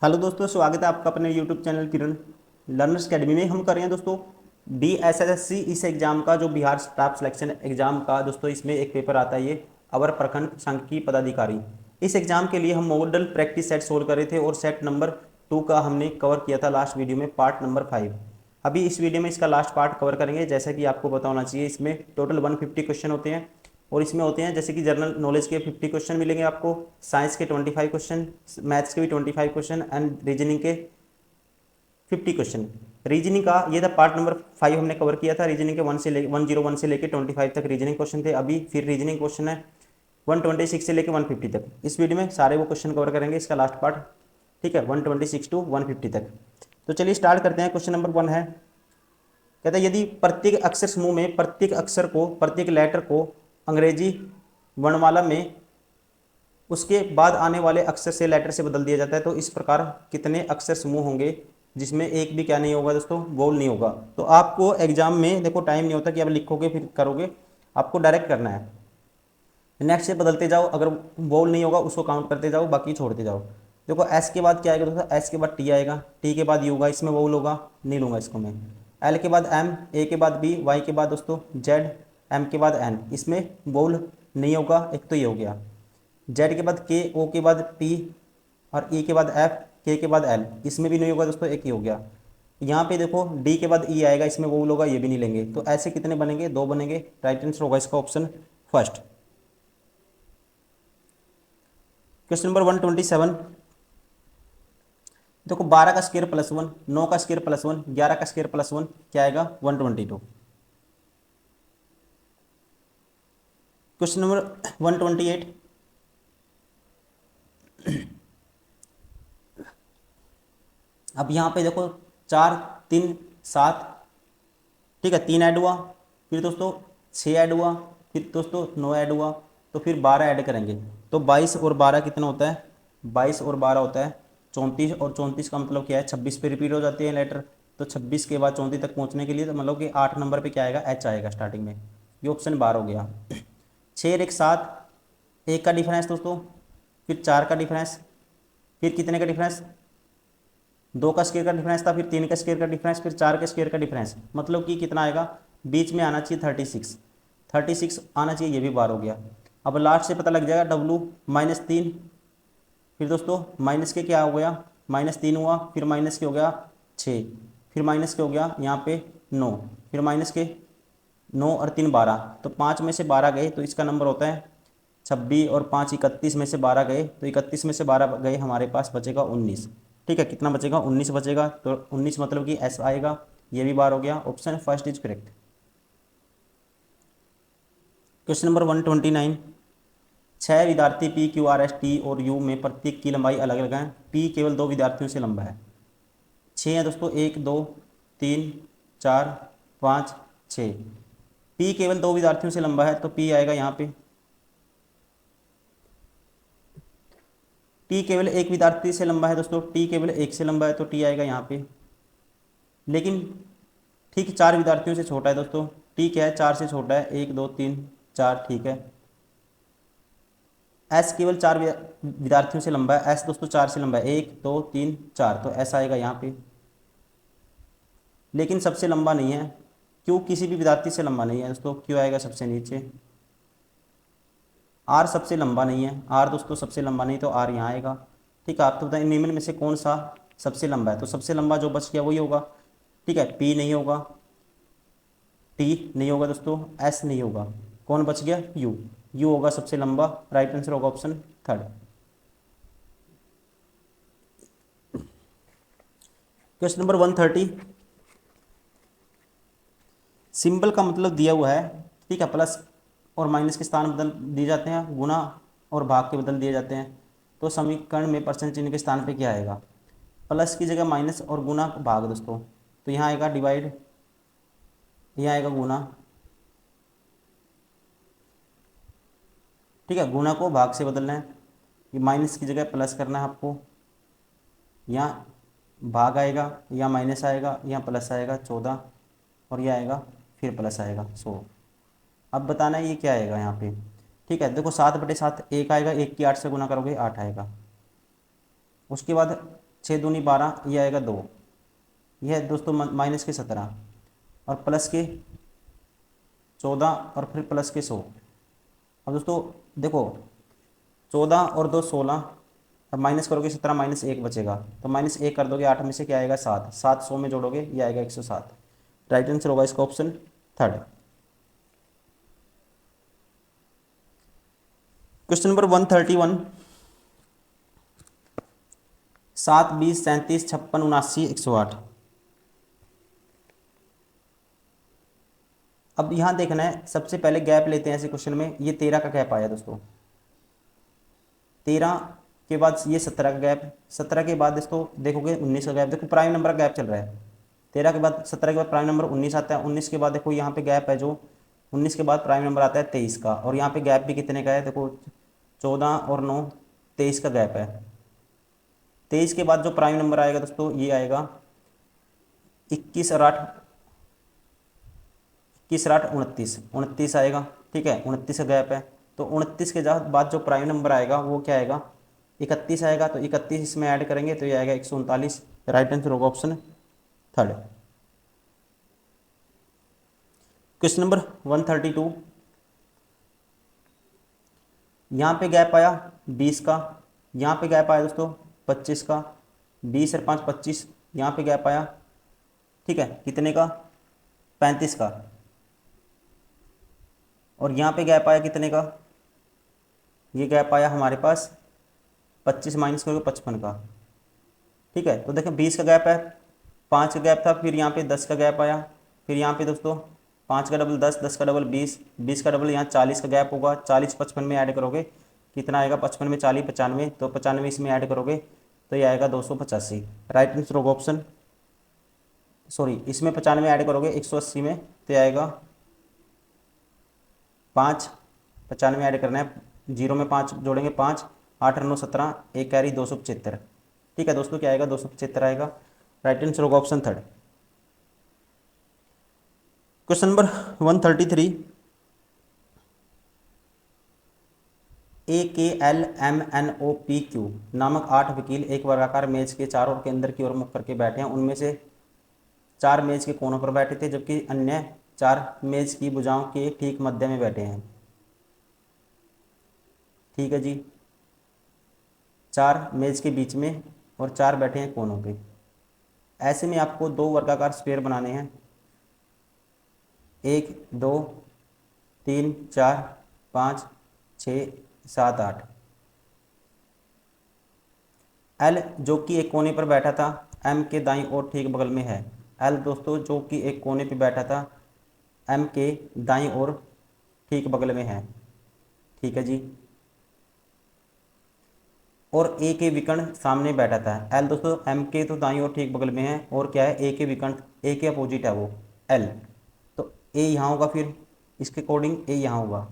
Hello दोस्तों, स्वागत है आपका अपने यूट्यूब चैनल किरण लर्नर्स अकेडमी में। हम कर रहे हैं दोस्तों DSSC इस एग्ज़ाम का, जो बिहार स्टाफ सिलेक्शन एग्ज़ाम का दोस्तों इसमें एक पेपर आता है, ये अवर प्रखंड सांख्यिकी पदाधिकारी। इस एग्ज़ाम के लिए हम मॉडल प्रैक्टिस सेट सोल्व कर रहे थे और सेट नंबर 2 का हमने कवर किया था लास्ट वीडियो में, पार्ट नंबर 5। अभी इस वीडियो में इसका लास्ट पार्ट कवर करेंगे। जैसा कि आपको पता होना चाहिए, इसमें टोटल 150 क्वेश्चन होते हैं और इसमें होते हैं जैसे कि जनरल नॉलेज के 50 क्वेश्चन मिलेंगे आपको, साइंस के 25 क्वेश्चन, मैथ्स के भी 25 क्वेश्चन एंड रीजनिंग के 50 क्वेश्चन। रीजनिंग का ये था पार्ट नंबर 5 हमने कवर किया था। रीजनिंग के 101 से लेके 25 तक रीजनिंग क्वेश्चन थे। अभी फिर रीजनिंग क्वेश्चन है 126 से लेके 150 तक। इस वीडियो में सारे वो क्वेश्चन कवर करेंगे, इसका लास्ट पार्ट। ठीक है, 126 टू 150 तक। तो चलिए स्टार्ट करते हैं। क्वेश्चन नंबर 1 है, कहता है यदि प्रत्येक अक्षर समूह में प्रत्येक अक्षर को, प्रत्येक लेटर को अंग्रेजी वर्णमाला में उसके बाद आने वाले अक्षर से, लेटर से बदल दिया जाता है, तो इस प्रकार कितने अक्षर समूह होंगे जिसमें एक भी क्या नहीं होगा दोस्तों, वोल नहीं होगा। तो आपको एग्जाम में देखो टाइम नहीं होता कि आप लिखोगे फिर करोगे, आपको डायरेक्ट करना है। नेक्स्ट से बदलते जाओ, अगर वोल नहीं होगा उसको काउंट करते जाओ, बाकी छोड़ते जाओ। देखो एस के बाद क्या आएगा दोस्तों, एस के बाद टी आएगा, टी के बाद यू होगा, इसमें वोल होगा, नहीं लूँगा इसको मैं। एल के बाद एम, ए के बाद बी, वाई के बाद दोस्तों जेड, एम के बाद एन, इसमें वोल नहीं होगा, एक तो ये हो गया। जेड के बाद के, ओ के बाद पी और ई के बाद एफ, के के बाद एल, इसमें भी नहीं होगा दोस्तों, एक ही हो गया। यहाँ पे देखो डी के बाद ई आएगा, इसमें वोल होगा, ये भी नहीं लेंगे। तो ऐसे कितने बनेंगे, दो बनेंगे। राइट आंसर होगा इसका ऑप्शन फर्स्ट। क्वेश्चन नंबर 127, देखो 12 का स्क्वायर प्लस 1, 9 का स्क्वायर प्लस 1, 11 का स्क्वायर प्लस 1, क्या आएगा 122। क्वेश्चन नंबर 128, अब यहाँ पे देखो 4 3 7, ठीक है, 3 ऐड हुआ, फिर दोस्तों 6 ऐड हुआ, फिर दोस्तों 9 ऐड हुआ, तो फिर 12 ऐड करेंगे। तो 22 और 12 कितना होता है, 22 और 12 होता है 34, और 34 का मतलब क्या है, 26 पे रिपीट हो जाती है लेटर। तो 26 के बाद 34 तक पहुँचने के लिए, तो मतलब कि 8 नंबर पे क्या आएगा, एच आएगा स्टार्टिंग में। ये ऑप्शन 12 हो गया। 6 और 1 7, एक का डिफरेंस दोस्तों, फिर 4 का डिफरेंस, फिर कितने का डिफरेंस, 2 का स्क्वायर का डिफरेंस था, फिर 3 का स्क्वायर का डिफरेंस, फिर 4 के स्क्वायर का डिफरेंस, मतलब कि कितना आएगा, बीच में आना चाहिए 36 आना चाहिए, ये भी बार हो गया। अब लास्ट से पता लग जाएगा, डब्लू -3, फिर दोस्तों माइनस के क्या हो गया, -3 हुआ, फिर माइनस के हो गया 6, फिर माइनस के हो गया यहाँ पे 9, फिर माइनस के 9 और 3 12, तो 5 में से 12 गए तो इसका नंबर होता है 26, और 5 31 में से 12 गए तो 31 में से 12 गए, हमारे पास बचेगा 19। ठीक है, कितना बचेगा, 19 बचेगा। तो 19 मतलब कि एस आएगा, ये भी बार हो गया। Option first is correct. Question number 129, 6 विद्यार्थी P Q R S T और यू में प्रत्येक की लंबाई अलग अलग है। पी केवल 2 विद्यार्थियों से लंबा है। 6 है दोस्तों, 1 2 3 4 5 6। पी केवल 2 विद्यार्थियों से लंबा है, तो पी आएगा यहाँ पे। टी केवल 1 विद्यार्थी से लंबा है दोस्तों, टी केवल 1 से लंबा है, तो टी आएगा यहाँ पे। लेकिन ठीक 4 विद्यार्थियों से छोटा है दोस्तों, टी क्या है, 4 से छोटा है, 1 2 3 4, ठीक है। एस केवल 4 विद्यार्थियों से लंबा है, एस दोस्तों 4 से लंबा है, 1 2 3 4, तो एस आएगा यहाँ पे। लेकिन सबसे लंबा नहीं है, क्यों किसी भी विद्यार्थी से लंबा नहीं है दोस्तों, क्यों आएगा सबसे नीचे। आर सबसे लंबा नहीं है, आर दोस्तों सबसे लंबा नहीं, तो आर यहाँ आएगा। ठीक है, आप तो बताएं निम्न में से कौन सा सबसे लंबा है, तो सबसे लंबा जो बच गया वही होगा। ठीक है, पी नहीं होगा, टी नहीं होगा दोस्तों, एस नहीं होगा, कौन बच गया, यू। यू होगा सबसे लंबा। राइट आंसर होगा option third. Question number 130, symbol का मतलब दिया हुआ है, ठीक है, प्लस और माइनस के स्थान बदल दिए जाते हैं, गुना और भाग के बदल दिए जाते हैं। तो समीकरण में परसेंट चिन्ह के स्थान पे क्या आएगा, प्लस की जगह माइनस और गुना भाग दोस्तों, तो यहाँ आएगा डिवाइड, यहाँ आएगा गुना। ठीक है, गुना को भाग से बदलना है, ये माइनस की जगह प्लस करना है आपको। यहाँ भाग आएगा, यहाँ माइनस आएगा, यहाँ प्लस आएगा 14, और यह आएगा फिर प्लस आएगा 100। अब बताना है ये क्या आएगा यहाँ पे। ठीक है, देखो 7/7 1 आएगा, 1 की 8 से गुना करोगे 8 आएगा। उसके बाद 6 दूनी 12, ये आएगा 2, यह है दोस्तों माइनस के 17 और प्लस के 14 और फिर प्लस के 100। अब दोस्तों देखो 14 और 2 16, अब माइनस करोगे 17 माइनस 1 बचेगा, तो माइनस 1 कर दोगे 8 में से क्या आएगा 7, 7 100 में जोड़ोगे ये आएगा 107। राइट आंसर होगा इसका ऑप्शन थर्ड। Question number 131, 7 20 37 56 79 108। अब यहाँ देखना है, सबसे पहले गैप लेते हैं ऐसे क्वेश्चन में। ये 13 का गैप आया दोस्तों, 13 के बाद ये 17 का गैप, 17 के बाद दोस्तों देखोगे 19 का गैप। देखो प्राइम नंबर का गैप चल रहा है, 13 के बाद 17 के बाद प्राइम नंबर 19 आता है, 19 के बाद देखो यहाँ पे गैप है जो 19 के बाद प्राइम नंबर आता है 23 का, और यहाँ पे गैप भी कितने का है देखो 14 और 9 23 का गैप है। 23 के बाद जो प्राइम नंबर आएगा दोस्तों ये आएगा 21 और 8, 21 और 8 29, 29 आएगा, ठीक है 29 का गैप है। तो 29 के बाद जो प्राइम नंबर आएगा वो क्या आएगा 31 आएगा, तो 31 इसमें ऐड करेंगे तो ये आएगा 139। राइट आंसर होगा ऑप्शन थर्ड। क्वेश्चन नंबर 132, यहाँ पे गैप आया 20 का, यहाँ पे गैप आया दोस्तों 25 का, 20 और 5 25, यहाँ पे गैप आया, ठीक है कितने का 35 का, और यहाँ पे गैप आया कितने का, ये गैप आया हमारे पास 25 माइनस करोगे 55 का, ठीक है। तो देखें 20 का गैप है, 5 का गैप था, फिर यहाँ पे 10 का गैप आया, फिर यहाँ पे दोस्तों 5 का डबल 10, 10 का डबल 20, 20 का डबल यहाँ 40 का गैप होगा, 40 55 में ऐड करोगे कितना आएगा 55 में 40 95, तो 95 इसमें ऐड करोगे तो ये आएगा 285। राइट आंसर होगा ऑप्शन, सॉरी इसमें 95 ऐड करोगे 180 में तो ये आएगा 5, 95 ऐड करना है, 0 में 5 जोड़ेंगे 5, 8 9 17, एक कैरी 275, ठीक है दोस्तों क्या आएगा 275 आएगा। राइट आंसर होगा option third. Question number 133, AKLMNOPQ नामक 8 वकील एक वर्गाकार मेज के चारों के अंदर की ओर मुख करके बैठे हैं। उनमें से 4 मेज के कोनों पर बैठे थे जबकि अन्य 4 मेज की भुजाओं के ठीक मध्य में बैठे हैं, ठीक है जी। 4 मेज के बीच में और 4 बैठे हैं कोनों पे। ऐसे में आपको 2 वर्गाकार स्क्वायर बनाने हैं, 1 2 3 4 5 6 7 8। एल जो कि एक कोने पर बैठा था एम के दाईं ओर ठीक बगल में है। एल दोस्तों जो कि एक कोने पर बैठा था एम के दाईं ओर ठीक बगल में है, ठीक है जी। और ए के विकर्ण सामने बैठा था। एल दोस्तों एम के तो दाईं ओर ठीक बगल में है, और क्या है ए के विकर्ण, ए के अपोजिट है वो एल, तो ए यहाँ होगा, फिर इसके अकॉर्डिंग ए यहाँ होगा।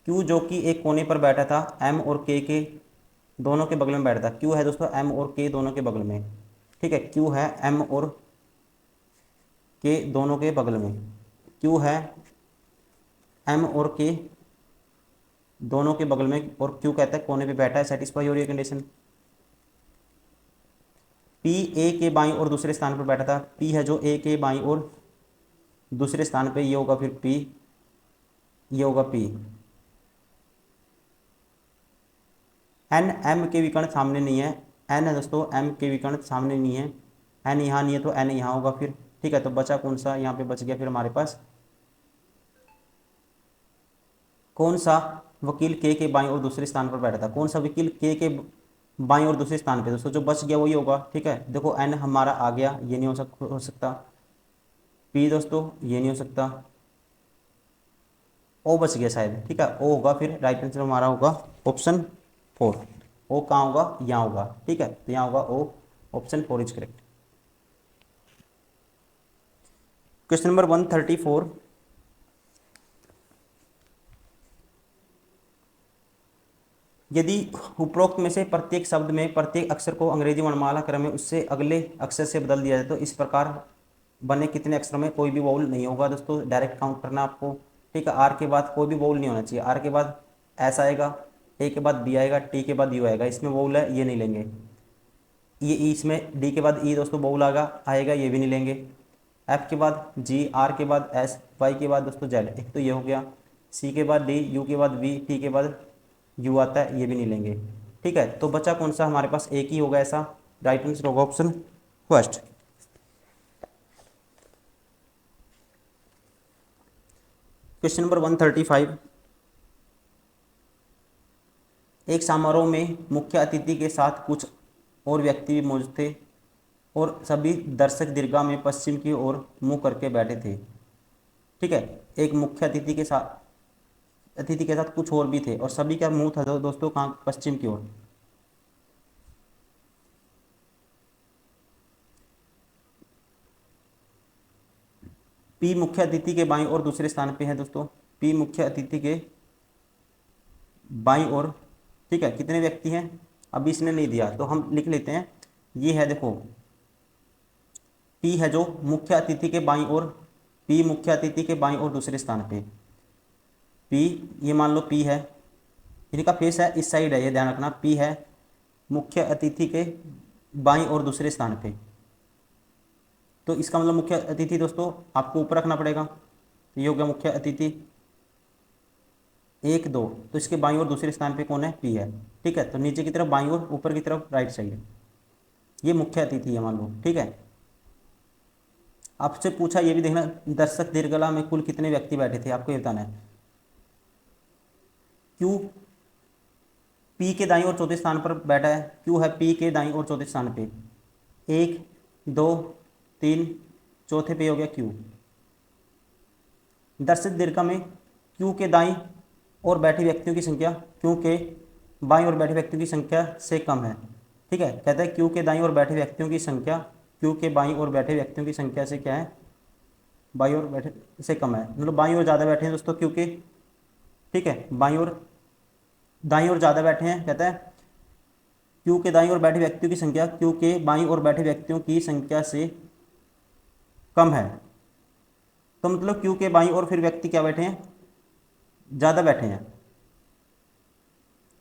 क्यू जो कि एक कोने पर बैठा था एम और के दोनों के बगल में बैठा था। क्यू है दोस्तों एम और के दोनों के बगल में, ठीक है। क्यू है एम और के दोनों के बगल में, क्यू है एम और के दोनों के बगल में, और क्यू कहता है कोने पे बैठा है, सेटिस्फाई हो रही है कंडीशन। पी ए के बाईं और दूसरे स्थान पर बैठा था। पी है जो ए के बाईं और दूसरे स्थान पे, ये होगा फिर पी, ये होगा पी। एन एम के विकर्ण सामने नहीं है, एन है दोस्तों एम के विकर्ण सामने नहीं है, एन यहाँ नहीं है तो एन यहाँ होगा फिर, ठीक है। तो बचा कौन सा, यहाँ पे बच गया फिर हमारे पास कौन सा वकील के बाईं और दूसरे स्थान पर बैठा था। कौन सा वकील के बाईं और दूसरे स्थान पे दोस्तों, जो बच गया वही होगा, ठीक है। देखो एन हमारा आ गया, ये नहीं हो सकता। पी दोस्तों ये नहीं हो सकता। ओ बच गया शायद, ठीक है ओ होगा फिर। राइट आंसर हमारा होगा ऑप्शन 4। ओ कहाँ होगा, यहाँ होगा, ठीक है। तो यहाँ होगा ओ, option 4 is correct. Question number 134, यदि उपरोक्त में से प्रत्येक शब्द में प्रत्येक अक्षर को अंग्रेजी वर्णमाला क्रम में उससे अगले अक्षर से बदल दिया जाए तो इस प्रकार बने कितने अक्षरों में कोई भी वाउल नहीं होगा। दोस्तों डायरेक्ट काउंट करना आपको, ठीक है। आर के बाद कोई भी वाउल नहीं होना चाहिए। आर के बाद एस आएगा, ए के बाद बी आएगा, टी के बाद यू आएगा, इसमें वोवल है, ये नहीं लेंगे। ये ई, इसमें डी के बाद ई दोस्तों वोवल आएगा, ये भी नहीं लेंगे। एफ के बाद जी, आर के बाद एस, वाई के बाद दोस्तों जेड, एक तो ये हो गया। सी के बाद डी, यू के बाद वी, टी के बाद यू आता है, ये भी नहीं लेंगे। ठीक है, तो बचा कौन सा हमारे पास, एक ही होगा ऐसा। राइट आंसर होगा ऑप्शन फर्स्ट। Question number 135। एक समारोह में मुख्य अतिथि के साथ कुछ और व्यक्ति भी मौजूद थे और सभी दर्शक दीर्घा में पश्चिम की ओर मुंह करके बैठे थे। ठीक है, एक मुख्य अतिथि के साथ कुछ और भी थे और सभी का मुंह था दोस्तों कहाँ, पश्चिम की ओर। पी मुख्य अतिथि के बाईं और दूसरे स्थान पे है दोस्तों, पी मुख्य अतिथि के बाईं ओर। ठीक है, कितने व्यक्ति हैं अभी इसने नहीं दिया तो हम लिख लेते हैं। ये है देखो, पी है जो मुख्य अतिथि के बाईं ओर, पी मुख्य अतिथि के बाईं ओर दूसरे स्थान पे। पी, ये मान लो पी है, इनका फेस है इस साइड है, ये ध्यान रखना। पी है मुख्य अतिथि के बाईं ओर दूसरे स्थान पे, तो इसका मतलब मुख्य अतिथि दोस्तों आपको ऊपर रखना पड़ेगा। तो ये हो गया मुख्य अतिथि, एक दो, तो इसके बाईं ओर दूसरे स्थान पे कौन है, पी है। ठीक है, तो नीचे की तरफ बाईं ओर, ऊपर की तरफ राइट साइड, ये मुख्य अतिथि है मान लो। ठीक है, आपसे पूछा ये भी देखना, दर्शक दीर्घला में कुल कितने व्यक्ति बैठे थे, आपको ये बताना है। क्यू पी के दाईं ओर चौथे स्थान पर बैठा है, क्यू है पी के दाईं ओर चौथे स्थान पे, एक दो तीन, चौथे पे हो गया क्यू। दर्शक दीर्घा में क्यू के दाईं ओर बैठे व्यक्तियों की संख्या क्यू के बाईं ओर बैठे व्यक्तियों की संख्या से कम है। ठीक है, कहता है क्यू के दाईं ओर बैठे व्यक्तियों की संख्या क्यू के बाईं ओर बैठे व्यक्तियों की संख्या से क्या है, बाईं ओर बैठे से कम है, मतलब बाईं ओर ज़्यादा बैठे हैं दोस्तों क्यू के। ठीक है, बाईं ओर दाईं ओर ज़्यादा बैठे हैं, कहता है क्यू के दाईं ओर बैठे व्यक्तियों की संख्या क्यू के बाईं ओर बैठे व्यक्तियों की संख्या से कम है। तो मतलब क्यू के बाईं ओर फिर व्यक्ति क्या बैठे हैं, ज़्यादा बैठे हैं।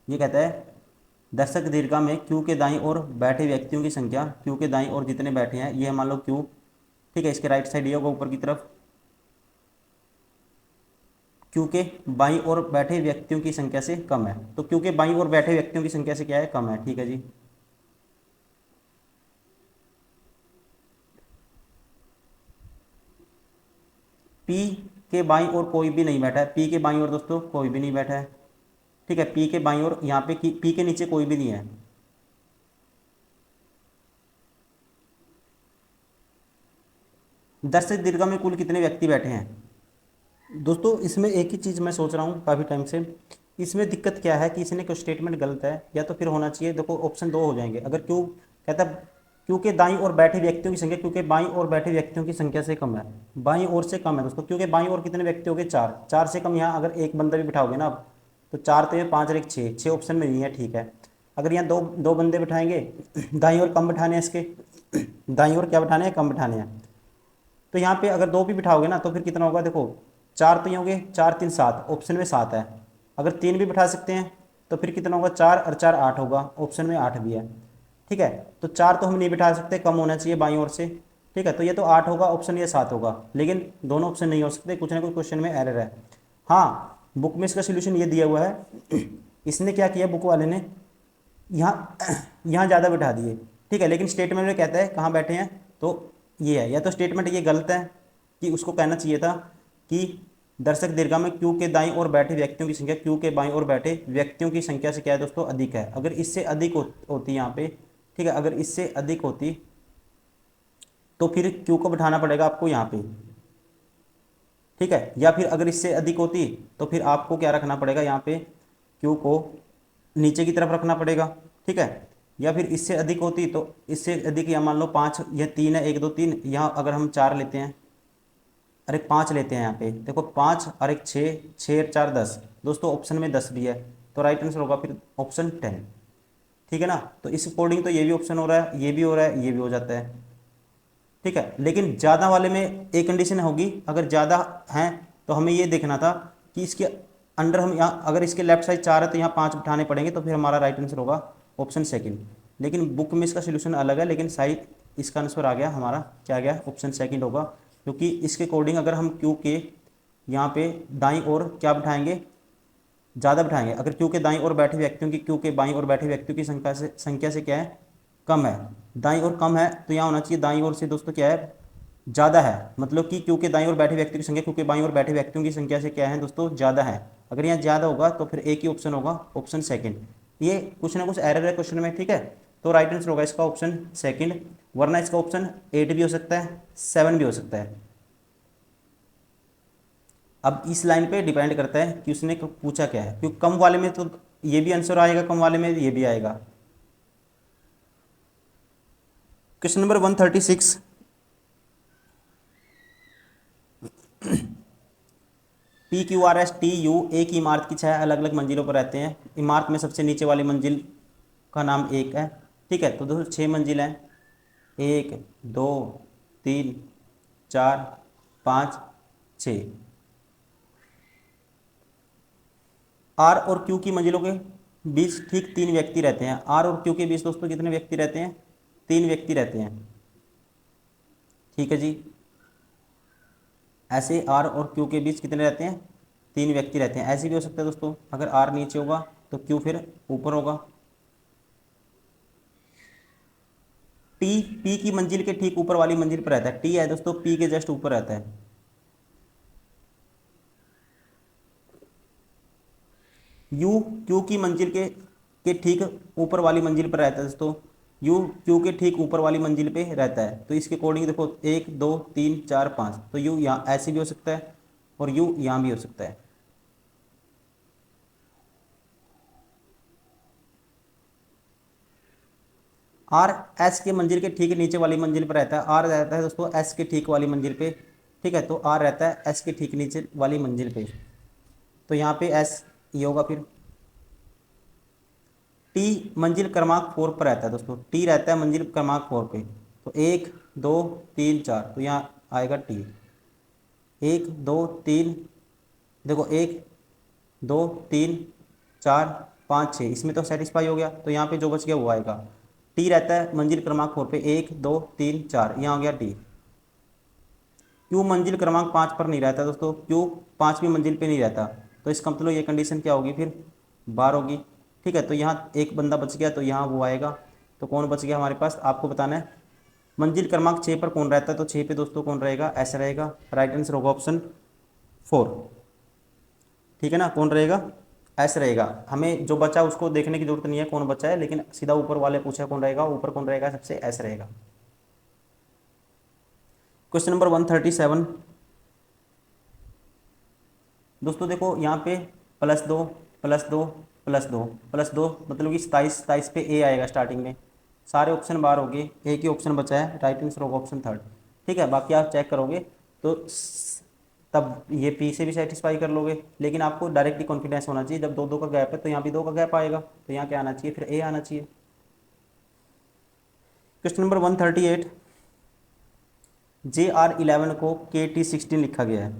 ये कहता है दर्शक दीर्घा में क्यू के दाईं ओर बैठे व्यक्तियों की संख्या क्यू के दाईं ओर जितने बैठे हैं, ये मान लो क्यू। ठीक है, इसके राइट साइड ये होगा ऊपर की तरफ, क्यू के बाईं ओर बैठे व्यक्तियों की संख्या से कम है, तो क्यू के बाईं ओर बैठे व्यक्तियों की संख्या से क्या है, कम है। ठीक है जी, पी के बाईं ओर कोई भी नहीं बैठा है, पी के बाईं ओर दोस्तों कोई भी नहीं बैठा है। ठीक है, पी के बाईं ओर यहाँ पे पी के नीचे कोई भी नहीं है। दर्शक दीर्घा में कुल कितने व्यक्ति बैठे हैं दोस्तों, इसमें एक ही चीज़ मैं सोच रहा हूँ काफ़ी टाइम से, इसमें दिक्कत क्या है कि इसने कोई स्टेटमेंट गलत है, या तो फिर होना चाहिए देखो ऑप्शन दो हो जाएंगे। अगर क्यू कहता है क्यू के दाईं ओर बैठे व्यक्तियों की संख्या क्यू के बाईं ओर बैठे व्यक्तियों की संख्या से कम है, बाईं ओर से कम है दोस्तों, क्योंकि बाईं ओर कितने व्यक्ति हो गए, चार, चार से कम। यहाँ अगर एक बंदा भी बिठाओगे ना आप, तो चार तो ये, पाँच और एक छः, छः ऑप्शन में नहीं है। ठीक है, अगर यहाँ दो दो बंदे बिठाएंगे, दाईं ओर कम बिठाने हैं इसके, दाईं ओर क्या बिठाने हैं, कम बिठाने हैं। तो यहाँ पे अगर दो भी बिठाओगे ना तो फिर कितना होगा, देखो चार तो ये होंगे, चार तीन सात, ऑप्शन में सात है। अगर तीन भी बिठा सकते हैं तो फिर कितना होगा, चार और चार आठ होगा, ऑप्शन में आठ भी है। ठीक है, तो चार तो हम नहीं बिठा सकते, कम होना चाहिए बाईं ओर से। ठीक है, तो ये तो आठ होगा ऑप्शन, ये सात होगा, लेकिन दोनों ऑप्शन नहीं हो सकते, कुछ ना कुछ क्वेश्चन में एरर है। हाँ, बुक में इसका सोल्यूशन ये दिया हुआ है, इसने क्या किया बुक वाले ने, यहाँ यहाँ ज़्यादा बिठा दिए। ठीक है, लेकिन स्टेटमेंट में कहता है कहाँ बैठे हैं, तो ये है, या तो स्टेटमेंट ये गलत है कि उसको कहना चाहिए था कि दर्शक दीर्घा में क्यू के दाईं ओर बैठे व्यक्तियों की संख्या क्यू के बाईं ओर बैठे व्यक्तियों की संख्या से क्या है दोस्तों, अधिक है। अगर इससे अधिक होती यहाँ पे, ठीक है, अगर इससे अधिक होती तो फिर क्यू को बिठाना पड़ेगा आपको यहाँ पे। ठीक है, या फिर अगर इससे अधिक होती तो फिर आपको क्या रखना पड़ेगा, यहाँ पे क्यू को नीचे की तरफ रखना पड़ेगा। ठीक है, या फिर इससे अधिक होती तो इससे अधिक, या मान लो पाँच, यह तीन है, एक दो तीन, यहाँ अगर हम चार लेते हैं, अरे पाँच लेते हैं, यहाँ पे देखो पाँच और एक छः, छः चार दस, दोस्तों ऑप्शन में दस भी है, तो राइट आंसर होगा फिर ऑप्शन 10। ठीक है ना, तो इस अकॉर्डिंग तो ये भी ऑप्शन हो रहा है, ये भी हो रहा है, ये भी हो जाता है। ठीक है, लेकिन ज़्यादा वाले में एक कंडीशन होगी, अगर ज़्यादा हैं तो हमें ये देखना था कि इसके अंडर हम यहाँ अगर इसके लेफ्ट साइड 4 है तो यहाँ 5 बिठाने पड़ेंगे, तो फिर हमारा राइट आंसर होगा ऑप्शन सेकंड। लेकिन बुक में इसका सोल्यूशन अलग है, लेकिन साइड इसका आंसर आ गया हमारा, क्या गया, ऑप्शन सेकंड होगा। क्योंकि इसके अकॉर्डिंग अगर हम क्यू के यहाँ पे दाईं ओर क्या बिठाएंगे, ज़्यादा बिठाएंगे। अगर क्यू के दाईं ओर बैठे व्यक्तियों की क्यू के बाईं ओर बैठे व्यक्तियों की संख्या से क्या है, कम है, दाईं ओर कम है, तो यहाँ होना चाहिए दाईं ओर से दोस्तों क्या है, ज़्यादा है। मतलब कि क्यू के दाईं ओर बैठे व्यक्तियों की संख्या क्यू के बाईं ओर बैठे व्यक्तियों की संख्या से क्या है दोस्तों, ज़्यादा है। अगर यहाँ ज़्यादा होगा तो फिर एक ही ऑप्शन होगा, ऑप्शन सेकंड। ये कुछ ना कुछ एरर है क्वेश्चन में, ठीक है। तो राइट आंसर होगा इसका ऑप्शन सेकंड, वरना इसका ऑप्शन 8 भी हो सकता है, 7 भी हो सकता है। अब इस लाइन पे डिपेंड करता है कि उसने पूछा क्या है, क्योंकि कम वाले में तो ये भी आंसर आएगा, कम वाले में ये भी आएगा। क्वेश्चन नंबर 136, PQRSTU एक ही इमारत की 6 अलग अलग मंजिलों पर रहते हैं। इमारत में सबसे नीचे वाली मंजिल का नाम 1 है, ठीक है। तो दोस्तों 6 मंजिल हैं, 1 2 3 4 5 6। आर और क्यू की मंजिलों के बीच ठीक 3 व्यक्ति रहते हैं। आर और क्यू के बीच दोस्तों कितने व्यक्ति रहते हैं, 3 व्यक्ति रहते हैं, ठीक है जी। ऐसे आर और क्यू के बीच कितने रहते हैं, 3 व्यक्ति रहते हैं। ऐसे भी हो सकता है दोस्तों, अगर आर नीचे होगा तो क्यू फिर ऊपर होगा। टी पी की मंजिल के ठीक ऊपर वाली मंजिल पर रहता है, टी है दोस्तों पी के जस्ट ऊपर रहता है। यू क्यू की मंजिल के ठीक ऊपर वाली मंजिल पर रहता है दोस्तों, यू क्यू के ठीक ऊपर वाली मंजिल पे रहता है। तो इसके अकॉर्डिंग देखो 1 2 3 4 5, तो यू यहाँ ऐसे भी हो सकता है और यू यहाँ भी हो सकता है। आर एस के मंजिल के ठीक नीचे वाली मंजिल पर रहता है, आर रहता है दोस्तों एस के ठीक वाली मंजिल पे, ठीक है। तो आर रहता है एस के ठीक नीचे वाली मंजिल पे, तो यहाँ पे एस ये होगा। फिर टी मंजिल क्रमांक 4 पर रहता है दोस्तों, टी रहता है मंजिल क्रमांक 4 पे। तो 1 2 3 4, तो यहाँ आएगा टी। 1 2 3, देखो 1 2 3 4 5 6, इसमें तो सेटिस्फाई हो गया, तो यहाँ पे जो बच गया वो आएगा। टी रहता है मंजिल क्रमांक 4 पे, 1 2 3 4, यहाँ हो गया टी। क्यू मंजिल क्रमांक 5 पर नहीं रहता दोस्तों, क्यू 5वीं मंजिल पे नहीं रहता, तो इसका मतलब ये कंडीशन क्या होगी, फिर बार होगी, ठीक है। तो यहाँ एक बंदा बच गया, तो यहाँ वो आएगा। तो कौन बच गया हमारे पास, आपको बताना है। मंजिल क्रमांक 6 पर कौन रहता है, तो 6 पे दोस्तों कौन रहेगा, ऐसा रहेगा। राइट आंसर होगा ऑप्शन 4, ठीक है ना। कौन रहेगा, ऐसे रहेगा। हमें जो बचा उसको देखने की जरूरत नहीं है कौन बचा है, लेकिन सीधा ऊपर वाले पूछा कौन रहेगा, ऊपर कौन रहेगा सबसे, ऐसे रहेगा। क्वेश्चन नंबर 137, दोस्तों देखो यहाँ पे +2 +2 +2 +2, मतलब कि 27 27 पे ए आएगा स्टार्टिंग में। सारे ऑप्शन बाहर हो गए, एक ही ऑप्शन बचा है, राइट आंसर होगा ऑप्शन 3, ठीक है। बाकी आप चेक करोगे तो तब ये पी से भी सेटिस्फाई कर लोगे, लेकिन आपको डायरेक्टली कॉन्फिडेंस होना चाहिए। जब 2 2 का गैप है तो यहाँ भी 2 का गैप आएगा, तो यहाँ क्या आना चाहिए, फिर ए आना चाहिए। क्वेश्चन नंबर 138, JR11 को KT16 लिखा गया है।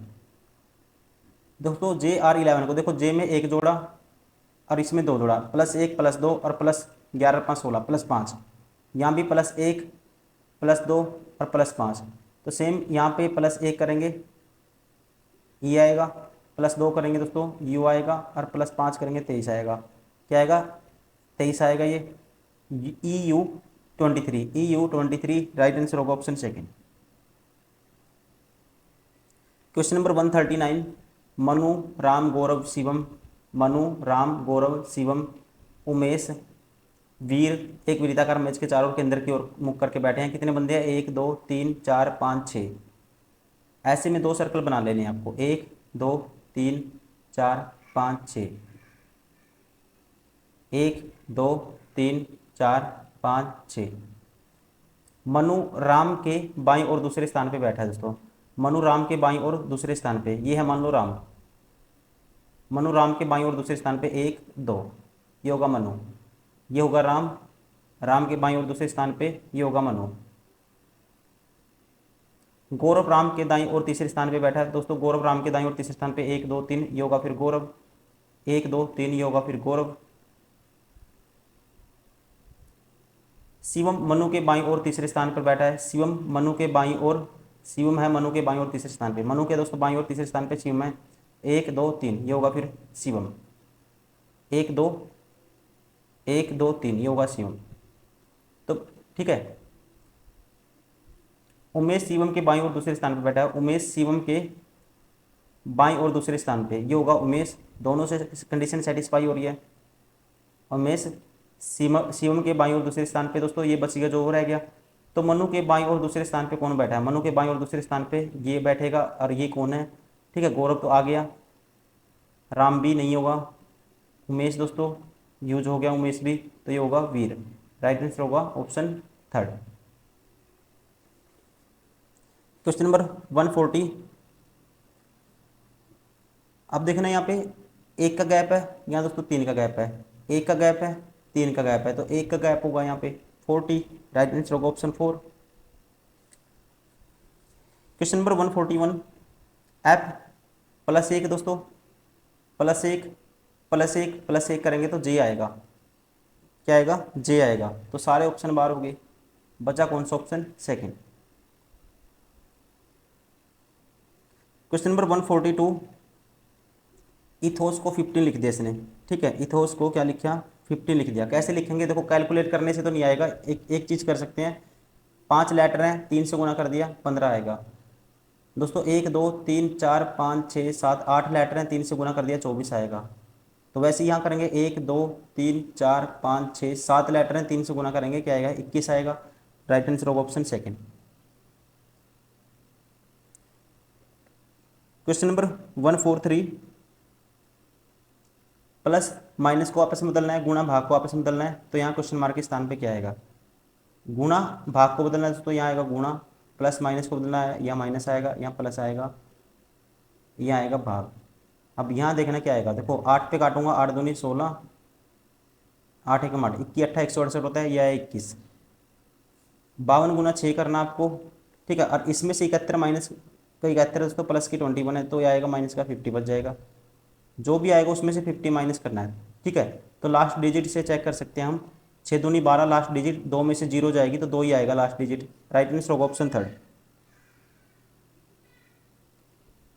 दोस्तों JR11 को देखो, जे में 1 जोड़ा और इसमें 2 जोड़ा, +1 +2 और +11 5 16 +5, यहाँ भी +1 +2 और +5। तो सेम यहाँ पे +1 करेंगे ये आएगा, +2 करेंगे दोस्तों यू आएगा, और +5 करेंगे 23 आएगा। क्या आएगा, 23 आएगा। ये EU23 राइट आंसर होगा option second. Question number 139, Manu Ram Gaurav Shivam, Manu Ram Gaurav Shivam Umesh Veer एक वृत्ताकार मैच के चारों केंद्र की ओर मुख करके बैठे हैं। कितने बंदे हैं, 1 2 3 4 5 6। ऐसे में 2 सर्कल बना लेने हैं आपको, 1 2 3 4 5 6, 1 2 3 4 5 6। मनु राम के बाईं और दूसरे स्थान पे बैठा है दोस्तों, मनु राम के बाईं और दूसरे स्थान पे, ये है मनु राम। मनु राम के बाईं और दूसरे स्थान पे 1 2, ये होगा मनु। ये होगा राम, राम के बाईं और दूसरे स्थान पे ये होगा मनु। गौरव राम के दाईं और तीसरे स्थान पे बैठा है दोस्तों, गौरव राम के दाईं और तीसरे स्थान पे 1 2 3, ये होगा फिर गौरव। 1 2 3 ये होगा फिर गौरव। शिवम मनु के बाईं ओर तीसरे स्थान पर बैठा है। शिवम मनु के बाईं ओर, शिवम है मनु के बाईं ओर तीसरे स्थान पे। मनु के दोस्तों बाईं ओर तीसरे स्थान पे शिवम है। 1 2 3 ये होगा फिर शिवम। 1 2 1 2 3 ये होगा शिवम। तो ठीक है, उमेश शिवम के बाईं ओर दूसरे स्थान पर बैठा है। उमेश शिवम के बाईं ओर दूसरे स्थान पे ये होगा उमेश। दोनों से कंडीशन सेटिस्फाई हो रही है। उमेश शिवम के बाईं ओर दूसरे स्थान पे दोस्तों ये बच गया जो रह गया। तो मनु के बाईं ओर दूसरे स्थान पे कौन बैठा है? मनु के बाईं ओर दूसरे स्थान पे ये बैठेगा और ये कौन है? ठीक है, गौरव तो आ गया। राम भी नहीं होगा। उमेश दोस्तों यूज हो गया, उमेश भी, तो ये होगा वीर। राइट आंसर होगा ऑप्शन 3। Question number 140। अब देखना यहाँ पे 1 का गैप है, यहाँ दोस्तों 3 का गैप है। 1 का गैप है, 3 का गैप है, तो 1 का गैप होगा यहाँ पे 40। राइट आंसर होगा option 4। Question number 141। F plus 1 दोस्तों, प्लस 1 प्लस 1 प्लस 1 करेंगे तो जे आएगा। क्या आएगा? जे आएगा। तो सारे ऑप्शन बाहर हो गए, बचा कौन सा option? Second. Question number 142। Ethos को 15 लिख दिया इसने। ठीक है, इथोस को क्या लिखा? 15 लिख दिया। कैसे लिखेंगे? देखो कैलकुलेट करने से तो नहीं आएगा। एक चीज़ कर सकते हैं, 5 लेटर हैं, 3 से गुना कर दिया 15 आएगा। दोस्तों 1 2 3 4 5 6 7 8 लेटर हैं, 3 से गुना कर दिया 24 आएगा। तो वैसे यहाँ करेंगे 1 2 3 4 5 6 7 लेटर हैं, 3 से गुना करेंगे क्या आएगा? 21 आएगा। राइट आंसर होगा option second. Question number 143। Plus minus को आपस में बदलना है, गुणा भाग को आपस में बदलना है, तो यहाँ क्वेश्चन मार्क के स्थान पे क्या आएगा? गुणा भाग को बदलना है दोस्तों, यहाँ आएगा गुणा। प्लस माइनस को बदलना है, यहाँ माइनस आएगा, यहाँ प्लस आएगा, यहाँ आएगा भाग। अब यहाँ देखना क्या आएगा, देखो 8 पे काटूंगा, 8 दूनी 16, 8 एक 8, 21 8 168 होता है, यह है 21। 52 गुना 6 करना आपको। ठीक है, और इसमें से 71 माइनस का 71 दोस्तों प्लस की 21 है, तो यह आएगा माइनस का 50 बच जाएगा। जो भी आएगा उसमें से 50 माइनस करना है। ठीक है, तो लास्ट डिजिट से चेक कर सकते हैं हम। 6 दूनी 12, लास्ट डिजिट 2 में से 0 जाएगी तो 2 ही आएगा लास्ट डिजिट। राइट आंसर होगा ऑप्शन 3।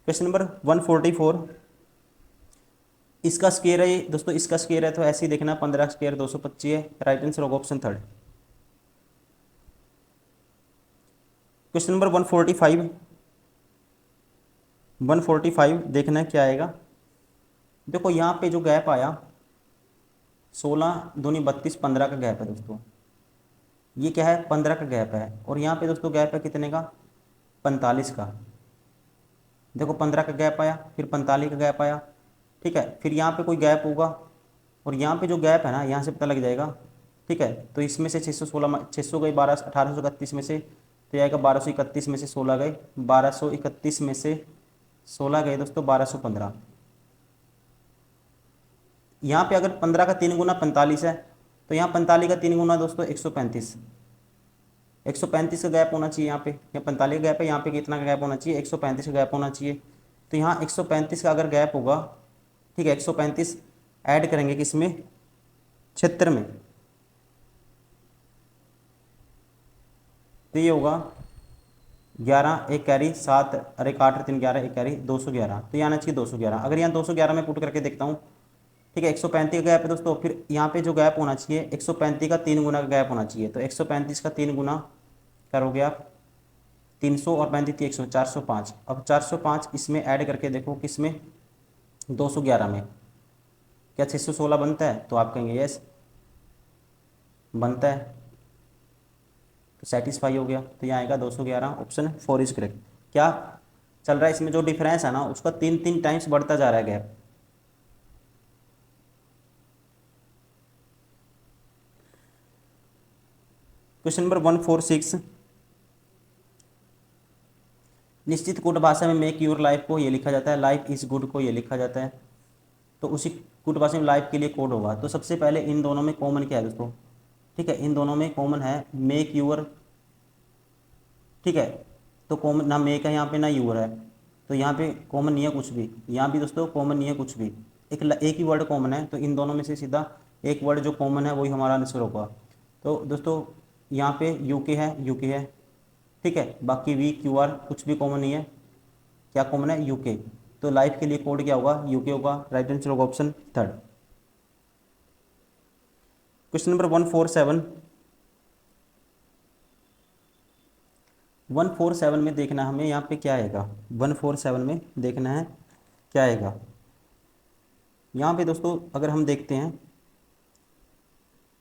Question number 144। इसका स्क्वायर है दोस्तों, इसका स्क्वायर है तो ऐसे ही देखना, 15 स्क्वायर 225 है। राइट आंसर होगा ऑप्शन 3। Question number 145। 145 देखना क्या आएगा। देखो यहाँ पे जो गैप आया 16 दूनी 32, 15 का गैप है दोस्तों। ये क्या है? 15 का गैप है। और यहाँ पे दोस्तों गैप है कितने का? 45 का। देखो 15 का गैप आया, फिर 45 का गैप आया। ठीक है, फिर यहाँ पे कोई गैप होगा, और यहाँ पे जो गैप है ना, यहाँ से पता लग जाएगा। ठीक है, तो इसमें से 616 600 गई 12 1831 में से, तो ये आएगा 1231 में से 16 गए, 1231 में से 16 गए दोस्तों 1215। यहाँ पे अगर 15 का 3 गुना 45 है, तो यहाँ 45 का 3 गुना दोस्तों 135। 135 का गैप होना चाहिए यहाँ पे, या 45 का गैप है, यहाँ पे कितना का गैप होना चाहिए? 135 का गैप होना चाहिए। तो यहाँ 135 का अगर गैप होगा, ठीक है, 135 ऐड करेंगे किसमें? 76 में, तो ये होगा 11 एक कैरी 7 और 1 8 3 11 एक कैरी 211। तो यहाँ आना चाहिए 211। अगर यहाँ 211 में पुट करके देखता हूँ, ठीक है, 135 का गैप है दोस्तों, फिर यहाँ पे जो गैप होना चाहिए 135 का 3 गुना का गैप होना चाहिए। तो 135 का 3 गुना करोगे आप 300 और 35 100, 405। अब 405 इसमें ऐड करके देखो किसमें? 211 में। क्या 616 बनता है? तो आप कहेंगे यस बनता है, तो सेटिस्फाई हो गया। तो यहाँ आएगा 211, ऑप्शन 4 इज करेक्ट। क्या चल रहा है इसमें? जो डिफरेंस है ना उसका 3 टाइम्स बढ़ता जा रहा है गैप। Question number 146। निश्चित कोड भाषा में मेक योर लाइफ को ये लिखा जाता है, लाइफ इज गुड को ये लिखा जाता है, तो उसी कोड भाषा में लाइफ के लिए कोड होगा। तो सबसे पहले इन दोनों में कॉमन क्या है दोस्तों? ठीक है, इन दोनों में कॉमन है मेक यूर। ठीक है, तो कॉमन ना मेक है यहाँ पे ना यूर है, तो यहाँ पे कॉमन नहीं है कुछ भी, यहाँ भी दोस्तों कॉमन नहीं है कुछ भी। एक ही वर्ड कॉमन है, तो इन दोनों में से सीधा एक वर्ड जो कॉमन है वही हमारा आंसर होगा। तो दोस्तों यहाँ पे यूके है, ठीक है, बाकी वी क्यू आर कुछ भी कॉमन नहीं है। क्या कॉमन है? यूके। तो लाइफ के लिए कोड क्या होगा? यूके होगा। राइट आंसर होगा ऑप्शन थर्ड। Question number 147। 147 में देखना हमें यहाँ पे क्या आएगा। 147 में देखना है क्या आएगा। यहाँ पे दोस्तों अगर हम देखते हैं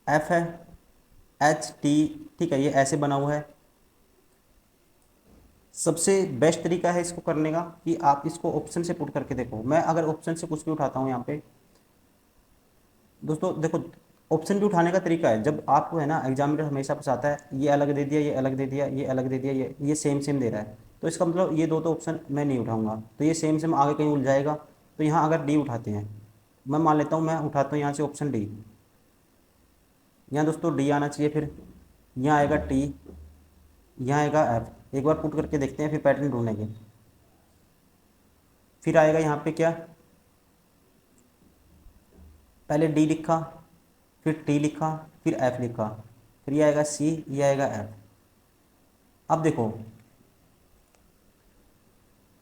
एफ है, एच टी, ठीक है, ये ऐसे बना हुआ है। सबसे बेस्ट तरीका है इसको करने का कि आप इसको ऑप्शन से पुट करके देखो। मैं अगर ऑप्शन से कुछ भी उठाता हूँ यहाँ पे दोस्तों, देखो ऑप्शन भी उठाने का तरीका है। जब आपको है ना एग्जामिनर हमेशा फंसाता है, ये अलग दे दिया, ये अलग दे दिया, ये अलग दे दिया, ये सेम सेम दे रहा है, तो इसका मतलब ये दो तो ऑप्शन मैं नहीं उठाऊंगा, तो ये सेम सेम आगे कहीं उलझाएगा। तो यहाँ अगर डी उठाते हैं, मैं मान लेता हूँ, मैं उठाता हूँ यहाँ से ऑप्शन डी। यहाँ दोस्तों डी आना चाहिए, फिर यहाँ आएगा टी, यहाँ आएगा एफ। एक बार पुट करके देखते हैं, फिर पैटर्न ढूंढेंगे। फिर आएगा यहाँ पे क्या, पहले डी लिखा, फिर टी लिखा, फिर एफ लिखा, फिर ये आएगा सी, ये आएगा एफ। अब देखो,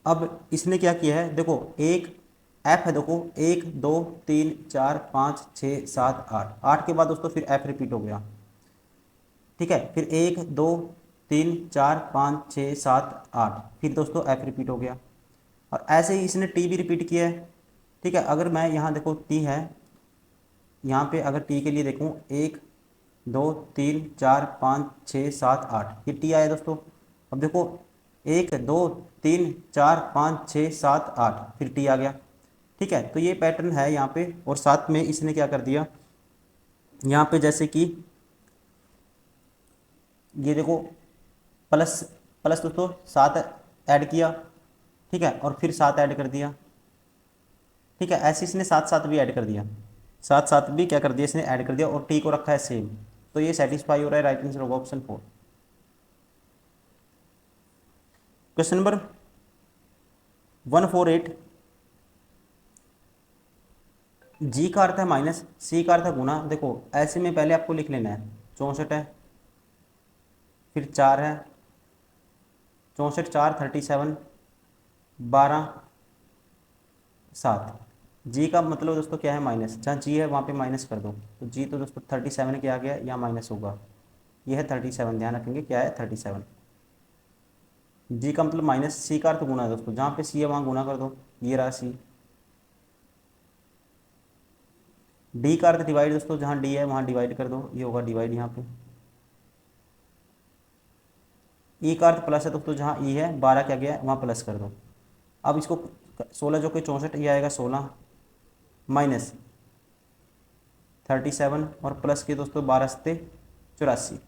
अब इसने क्या किया है, देखो एक एफ है, देखो 1 2 3 4 5 6 7 8, 8 के बाद दोस्तों फिर एफ रिपीट हो गया, ठीक है, फिर 1 2 3 4 5 6 7 8, फिर दोस्तों एफ रिपीट हो गया। और ऐसे ही इसने टी भी रिपीट किया है, ठीक है। अगर मैं यहाँ देखो टी है, यहाँ पे अगर टी के लिए देखूँ 1 2 3 4 5 6 7 8, ये टी आया दोस्तों। अब देखो 1 2 3 4 5 6 7 8, फिर टी आ गया, ठीक है। तो ये पैटर्न है यहाँ पे। और साथ में इसने क्या कर दिया, यहाँ पे जैसे कि ये देखो प्लस प्लस दोस्तों 7 ऐड किया, ठीक है, और फिर 7 ऐड कर दिया, ठीक है। ऐसे इसने 7 7 भी ऐड कर दिया, 7 7 भी क्या कर दिया इसने ऐड कर दिया, और टी को रखा है सेम। तो ये सेटिस्फाई हो रहा है। राइट आंसर होगा ऑप्शन 4। Question number 148। जी का अर्थ है माइनस, सी का अर्थ है गुना। देखो ऐसे में पहले आपको लिख लेना है 64 है, फिर 4 है, 64 4 37 12 7। जी का मतलब दोस्तों क्या है? माइनस। जहाँ जी है वहाँ पे माइनस कर दो, तो जी तो दोस्तों 37 के आ गया, यहाँ माइनस होगा, ये है 37, ध्यान रखेंगे क्या है 37। जी का मतलब माइनस, सी का अर्थ गुना है दोस्तों, जहाँ पे सी है वहाँ गुना कर दो, ये रहा सी। डी का अर्थ डिवाइड दोस्तों, जहाँ डी है वहाँ डिवाइड कर दो, ये होगा डिवाइड यहाँ पे। ई का अर्थ प्लस है दोस्तों, जहाँ ई है 12 क्या गया है वहाँ प्लस कर दो। अब इसको 16 जो कि 64, ये आएगा 16 माइनस 37 और प्लस के दोस्तों 12 सत्ते 84,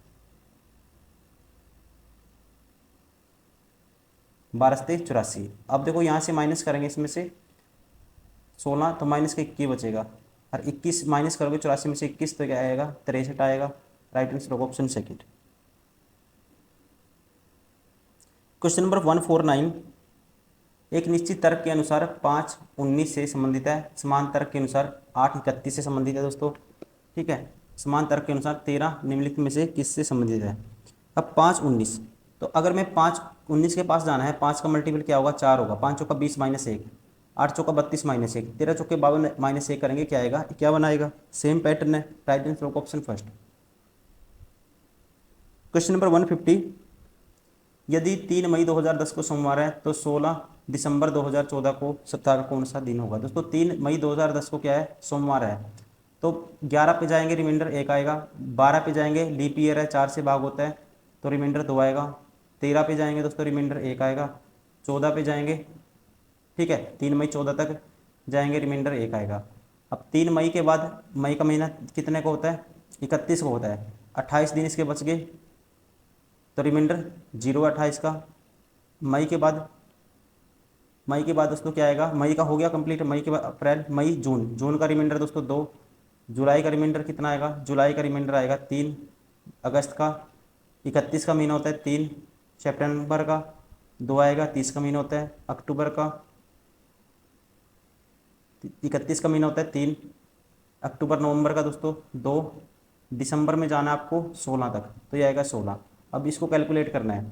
12 सत्ते 84। अब देखो यहाँ से माइनस करेंगे, इसमें से 16 तो माइनस का 21 बचेगा, और 21 माइनस करोगे 84 में से 21 तो क्या आएगा 63 आएगा। राइट आंसर होगा ऑप्शन सेकंड। Question number 149। एक निश्चित तर्क के अनुसार 5 19 से संबंधित है, समान तर्क के अनुसार 8 31 से संबंधित है दोस्तों, ठीक है। समान तर्क के अनुसार 13 निम्नलिखित में से किससे संबंधित है। अब 5 19, तो अगर मैं 5 19 के पास जाना है, 5 का मल्टीपल क्या होगा 4 होगा, 5 चौका 20 माइनस 1, 8 चौका 32 माइनस 1, 13 चौके 52 माइनस 1 करेंगे क्या आएगा, क्या बनाएगा, सेम पैटर्न है। राइट आंसर होगा ऑप्शन फर्स्ट। Question number 150। यदि 3 मई 2010 को सोमवार है तो 16 दिसंबर 2014 को सप्ताह का कौन सा दिन होगा। दोस्तों 3 मई 2010 को क्या है, सोमवार है, तो 11 पे जाएंगे रिमाइंडर 1 आएगा, 12 पे जाएंगे लीप ईयर है 4 से भाग होता है तो रिमाइंडर 2 आएगा, 13 पे जाएंगे दोस्तों रिमाइंडर 1 आएगा, 14 पे जाएंगे, ठीक है, 3 मई 14 तक जाएंगे रिमाइंडर 1 आएगा। अब 3 मई के बाद मई का महीना कितने को होता है, 31 को होता है, 28 दिन इसके बच गए, तो रिमाइंडर 0 28 का। मई के बाद दोस्तों क्या आएगा, मई का हो गया कंप्लीट, मई के बाद अप्रैल मई जून, जून का रिमाइंडर दोस्तों 2, जुलाई का रिमाइंडर कितना आएगा, जुलाई का रिमाइंडर आएगा 3 अगस्त का, 31 का महीना होता है 3 सितंबर का, 2 आएगा 30 का महीना होता है अक्टूबर का, 31 का महीना होता है 3, अक्टूबर नवंबर का दोस्तों 2, दिसंबर में जाना है आपको 16 तक, तो ये आएगा 16। अब इसको कैलकुलेट करना है,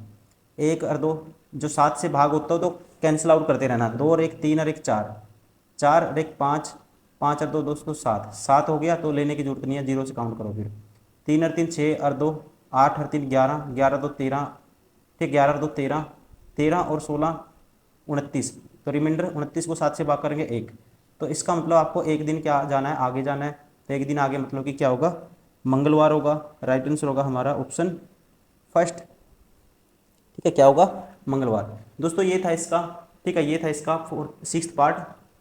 1 और 2 जो 7 से भाग होता हो तो कैंसिल आउट करते रहना, 2 और 1 3 और 1 4, 4 और 1 5, 5 और 2 दोस्तों 7, 7 हो गया तो लेने की जरूरत नहीं है, जीरो से काउंट करो फिर। 3 और 3 6 और 2 8 और 3 11, 11 2 13, ठीक 11 और 2 13, 13 और 16 29, तो रिमाइंडर 29 को 7 से भाग करेंगे 1, तो इसका मतलब आपको एक दिन क्या जाना है, आगे जाना है, तो एक दिन आगे मतलब कि क्या होगा, मंगलवार होगा। राइट आंसर होगा हमारा ऑप्शन फर्स्ट, ठीक है, क्या होगा, मंगलवार। दोस्तों ये था इसका, ठीक है, ये था इसका 6th पार्ट।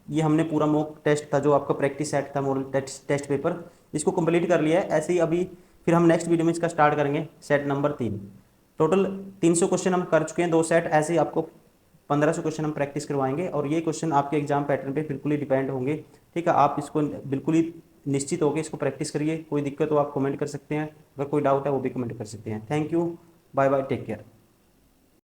ये हमने पूरा मॉक टेस्ट था जो आपका प्रैक्टिस सेट था, मॉडल टेस्ट पेपर, इसको कंप्लीट कर लिया है। ऐसे ही अभी फिर हम नेक्स्ट वीडियो में इसका स्टार्ट करेंगे सेट नंबर 3। टोटल 300 क्वेश्चन हम कर चुके हैं, 2 सेट, ऐसे ही आपको 1500 क्वेश्चन हम प्रैक्टिस करवाएंगे, और ये क्वेश्चन आपके एग्जाम पैटर्न पे बिल्कुल ही डिपेंड होंगे, ठीक है। आप इसको बिल्कुल ही निश्चित होकर इसको प्रैक्टिस करिए। कोई दिक्कत हो आप कमेंट कर सकते हैं, अगर कोई डाउट है वो भी कमेंट कर सकते हैं। Thank you, bye bye, take care.